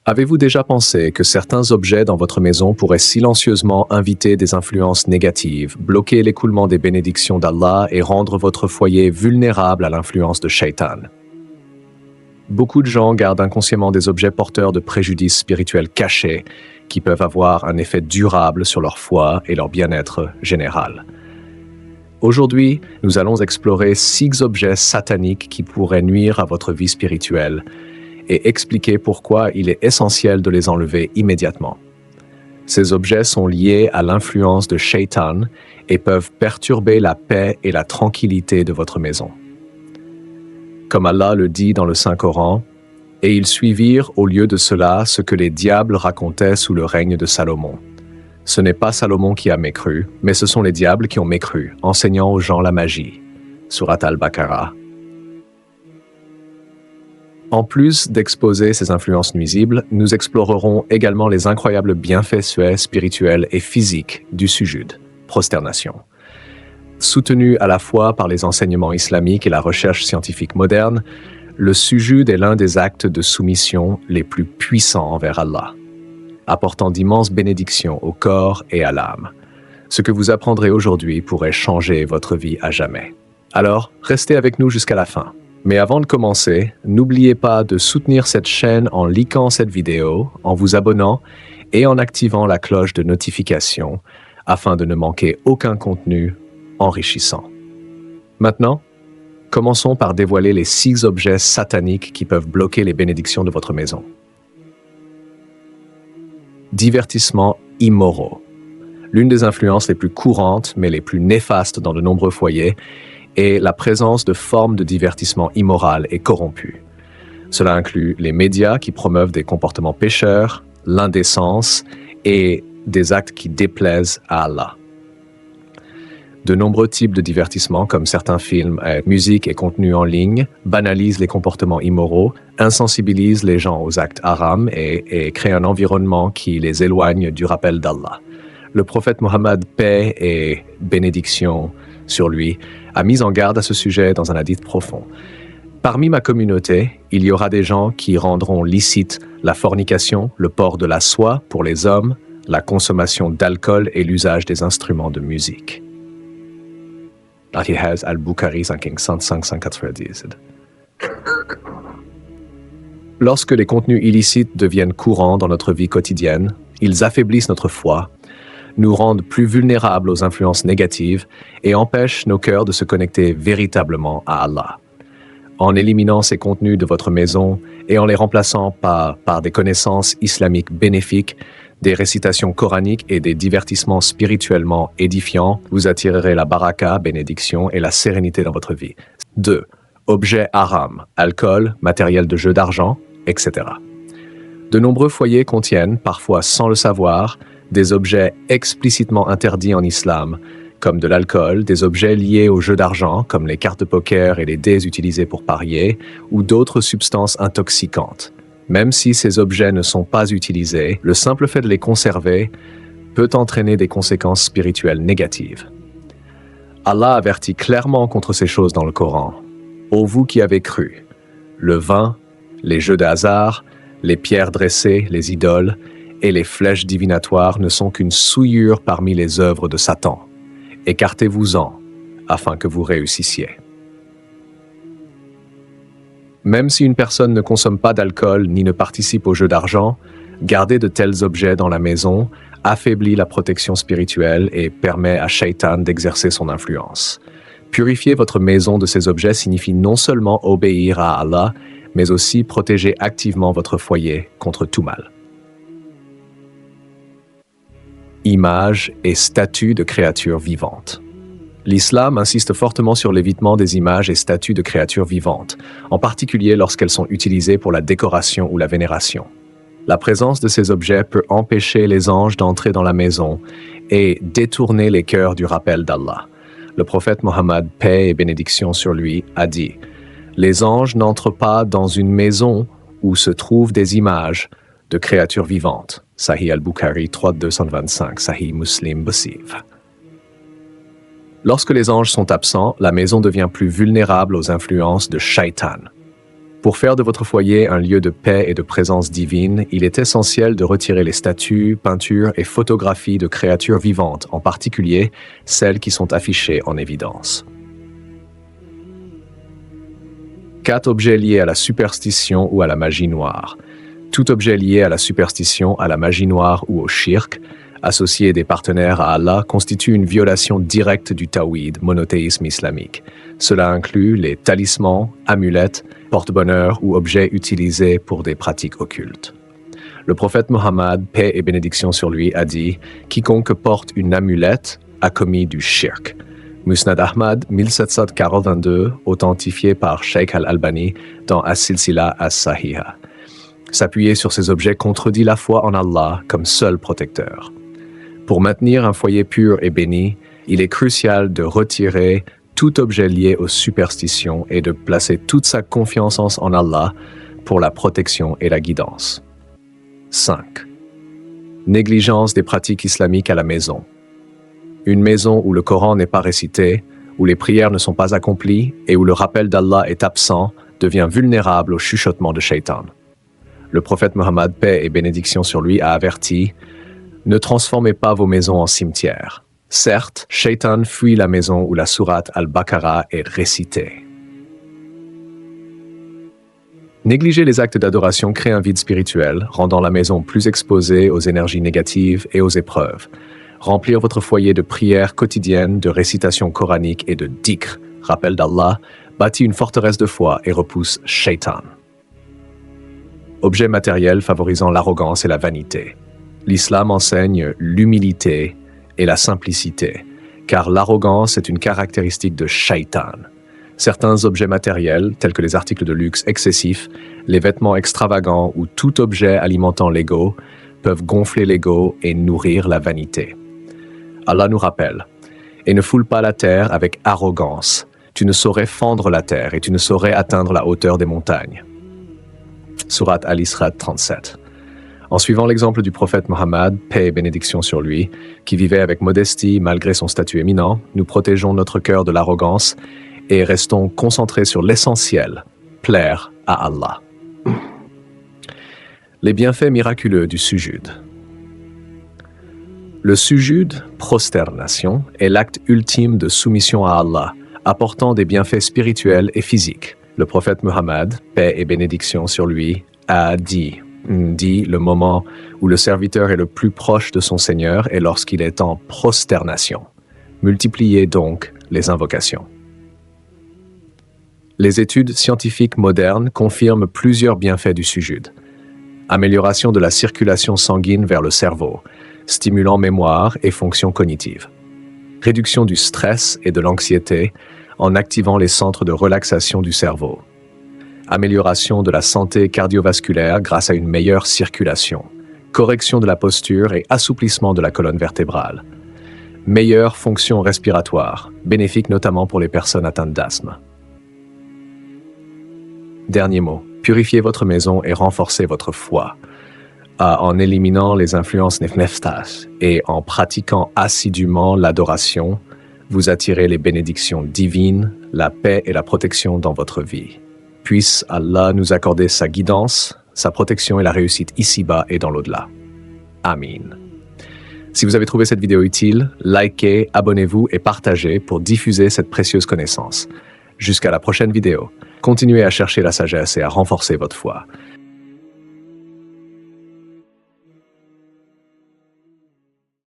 Avez-vous déjà pensé que certains objets dans votre maison pourraient silencieusement inviter des influences négatives, bloquer l'écoulement des bénédictions d'Allah et rendre votre foyer vulnérable à l'influence de Shaitan? Beaucoup de gens gardent inconsciemment des objets porteurs de préjudices spirituels cachés qui peuvent avoir un effet durable sur leur foi et leur bien-être général. Aujourd'hui, nous allons explorer 6 objets sataniques qui pourraient nuire à votre vie spirituelle et expliquer pourquoi il est essentiel de les enlever immédiatement. Ces objets sont liés à l'influence de Shaitan et peuvent perturber la paix et la tranquillité de votre maison. Comme Allah le dit dans le Saint-Coran, « Et ils suivirent au lieu de cela ce que les diables racontaient sous le règne de Salomon. Ce n'est pas Salomon qui a mécru, mais ce sont les diables qui ont mécru, enseignant aux gens la magie. » Surat al-Baqarah. En plus d'exposer ces influences nuisibles, nous explorerons également les incroyables bienfaits spirituels et physiques du sujud, prosternation. Soutenu à la fois par les enseignements islamiques et la recherche scientifique moderne, le sujud est l'un des actes de soumission les plus puissants envers Allah, apportant d'immenses bénédictions au corps et à l'âme. Ce que vous apprendrez aujourd'hui pourrait changer votre vie à jamais. Alors, restez avec nous jusqu'à la fin. Mais avant de commencer, n'oubliez pas de soutenir cette chaîne en likant cette vidéo, en vous abonnant et en activant la cloche de notification afin de ne manquer aucun contenu enrichissant. Maintenant, commençons par dévoiler les 6 objets sataniques qui peuvent bloquer les bénédictions de votre maison. Divertissements immoraux. L'une des influences les plus courantes, mais les plus néfastes dans de nombreux foyers, est la présence de formes de divertissement immoral et corrompues. Cela inclut les médias qui promeuvent des comportements pécheurs, l'indécence et des actes qui déplaisent à Allah. De nombreux types de divertissements, comme certains films, musique et contenus en ligne, banalisent les comportements immoraux, insensibilisent les gens aux actes haram et créent un environnement qui les éloigne du rappel d'Allah. Le prophète Mohammed, paix et bénédiction sur lui, a mis en garde à ce sujet dans un hadith profond. Parmi ma communauté, il y aura des gens qui rendront licite la fornication, le port de la soie pour les hommes, la consommation d'alcool et l'usage des instruments de musique. Al-Bukhari 590. Lorsque les contenus illicites deviennent courants dans notre vie quotidienne, ils affaiblissent notre foi, nous rendent plus vulnérables aux influences négatives et empêchent nos cœurs de se connecter véritablement à Allah. En éliminant ces contenus de votre maison et en les remplaçant par des connaissances islamiques bénéfiques, des récitations coraniques et des divertissements spirituellement édifiants, vous attirerez la baraka, bénédiction et la sérénité dans votre vie. 2. Objets haram, alcool, matériel de jeu d'argent, etc. De nombreux foyers contiennent, parfois sans le savoir, des objets explicitement interdits en islam, comme de l'alcool, des objets liés au jeu d'argent, comme les cartes de poker et les dés utilisés pour parier, ou d'autres substances intoxicantes. Même si ces objets ne sont pas utilisés, le simple fait de les conserver peut entraîner des conséquences spirituelles négatives. Allah avertit clairement contre ces choses dans le Coran. « Ô vous qui avez cru, le vin, les jeux de hasard, les pierres dressées, les idoles, et les flèches divinatoires ne sont qu'une souillure parmi les œuvres de Satan. Écartez-vous-en, afin que vous réussissiez. » Même si une personne ne consomme pas d'alcool ni ne participe aux jeux d'argent, garder de tels objets dans la maison affaiblit la protection spirituelle et permet à Shaitan d'exercer son influence. Purifier votre maison de ces objets signifie non seulement obéir à Allah, mais aussi protéger activement votre foyer contre tout mal. Images et statues de créatures vivantes. L'islam insiste fortement sur l'évitement des images et statues de créatures vivantes, en particulier lorsqu'elles sont utilisées pour la décoration ou la vénération. La présence de ces objets peut empêcher les anges d'entrer dans la maison et détourner les cœurs du rappel d'Allah. Le prophète Mohammed, paix et bénédiction sur lui, a dit « Les anges n'entrent pas dans une maison où se trouvent des images de créatures vivantes. » Sahih al-Bukhari 3225, Sahih Muslim Bussiv. Lorsque les anges sont absents, la maison devient plus vulnérable aux influences de Shaitan. Pour faire de votre foyer un lieu de paix et de présence divine, il est essentiel de retirer les statues, peintures et photographies de créatures vivantes, en particulier celles qui sont affichées en évidence. 4 objets liés à la superstition ou à la magie noire. Tout objet lié à la superstition, à la magie noire ou au shirk, associé des partenaires à Allah, constitue une violation directe du tawhid, monothéisme islamique. Cela inclut les talismans, amulettes, porte-bonheur ou objets utilisés pour des pratiques occultes. Le prophète Mohammed, paix et bénédiction sur lui, a dit « Quiconque porte une amulette a commis du shirk ». Musnad Ahmad 1742, authentifié par Sheikh al-Albani dans As-Silsila As-Sahiha. S'appuyer sur ces objets contredit la foi en Allah comme seul protecteur. Pour maintenir un foyer pur et béni, il est crucial de retirer tout objet lié aux superstitions et de placer toute sa confiance en Allah pour la protection et la guidance. 5. Négligence des pratiques islamiques à la maison. Une maison où le Coran n'est pas récité, où les prières ne sont pas accomplies et où le rappel d'Allah est absent devient vulnérable au chuchotement de Shaitan. Le prophète Mohammed, paix et bénédiction sur lui, a averti « Ne transformez pas vos maisons en cimetières. Certes, Shaitan fuit la maison où la sourate Al-Baqarah est récitée. » Négliger les actes d'adoration crée un vide spirituel, rendant la maison plus exposée aux énergies négatives et aux épreuves. Remplir votre foyer de prières quotidiennes, de récitations coraniques et de dhikr, rappel d'Allah, bâtit une forteresse de foi et repousse Shaitan. Objet matériel favorisant l'arrogance et la vanité. L'islam enseigne l'humilité et la simplicité, car l'arrogance est une caractéristique de Shaitan. Certains objets matériels, tels que les articles de luxe excessifs, les vêtements extravagants ou tout objet alimentant l'ego, peuvent gonfler l'ego et nourrir la vanité. Allah nous rappelle « Et ne foule pas la terre avec arrogance. Tu ne saurais fendre la terre et tu ne saurais atteindre la hauteur des montagnes. » Sourate Al-Isra 37. En suivant l'exemple du prophète Mohammed, paix et bénédiction sur lui, qui vivait avec modestie malgré son statut éminent, nous protégeons notre cœur de l'arrogance et restons concentrés sur l'essentiel, plaire à Allah. Les bienfaits miraculeux du sujud. Le sujud, prosternation, est l'acte ultime de soumission à Allah, apportant des bienfaits spirituels et physiques. Le prophète Mohammed, paix et bénédiction sur lui, a dit le moment où le serviteur est le plus proche de son Seigneur est lorsqu'il est en prosternation. Multipliez donc les invocations. Les études scientifiques modernes confirment plusieurs bienfaits du sujud. Amélioration de la circulation sanguine vers le cerveau, stimulant mémoire et fonctions cognitives. Réduction du stress et de l'anxiété en activant les centres de relaxation du cerveau. Amélioration de la santé cardiovasculaire grâce à une meilleure circulation. Correction de la posture et assouplissement de la colonne vertébrale. Meilleure fonction respiratoire, bénéfique notamment pour les personnes atteintes d'asthme. Dernier mot, purifiez votre maison et renforcez votre foi. En éliminant les influences neftas et en pratiquant assidûment l'adoration, vous attirez les bénédictions divines, la paix et la protection dans votre vie. Puisse Allah nous accorder sa guidance, sa protection et la réussite ici-bas et dans l'au-delà. Amin. Si vous avez trouvé cette vidéo utile, likez, abonnez-vous et partagez pour diffuser cette précieuse connaissance. Jusqu'à la prochaine vidéo. Continuez à chercher la sagesse et à renforcer votre foi.